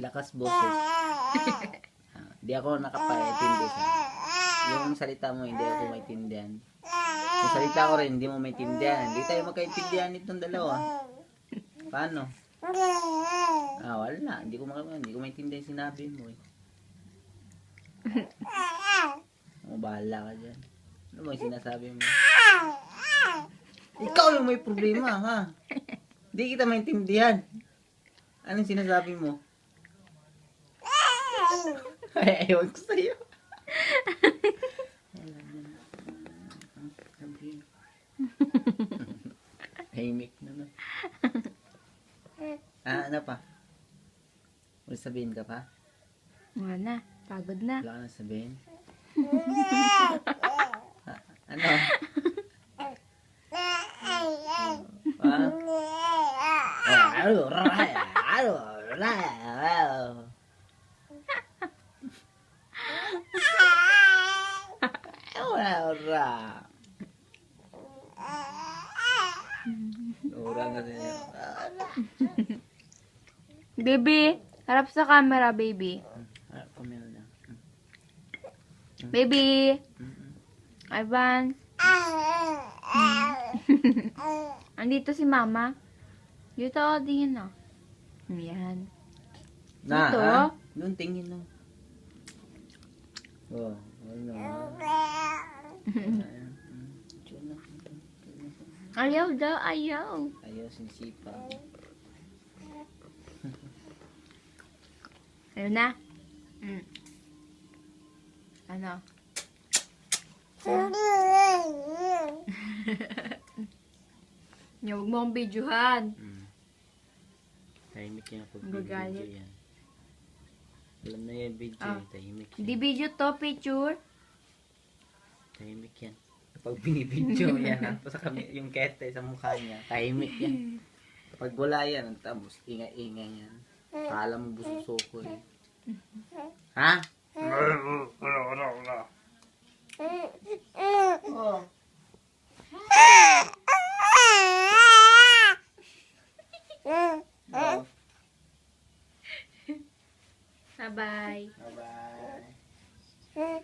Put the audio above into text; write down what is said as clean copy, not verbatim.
Lakas boses. Di ako nakapaintindi sa yung salita mo, hindi ako maintindihan. Yung salita ko rin, hindi mo maintindihan. Hindi tayo magkaintindihan itong dalawa. Paano? Wala. Hindi ko maintindihan sinabi mo eh. Bahala ka dyan. Ano ba yung sinasabi mo? Ikaw yung may problema, ha? Hindi kita maintindihan. Anong sinasabi mo? Ay, ewan ko sa'yo. Himik na no. Ano pa? May sabihin ka pa? Wala na. Pagod na. Wala ka na sabihin? Ano? Baby, harap sa camera, baby. Baby. Ivan. Andito si mama. Dito, tingin na. Yan. Na, Dito. ha? Doon tingin no. Oh, ano. Ayaw daw, ayaw. Ayaw sinisipa. Ayun na. Ano? Huwag mo akong videohan. Tahimik yan ako. Gagalit. Video yan. Alam na yan video. Tahimik yan. Hindi video to, picture. Tahimik yan. Kapag binibidyo yan, sa yung kete sa mukha niya, tahimik yan. Kapag wala yan, tapos ingay-ingay yan. Kala mo bususo ko eh. Ha? Oh. Oh. Bye-bye. Bye-bye.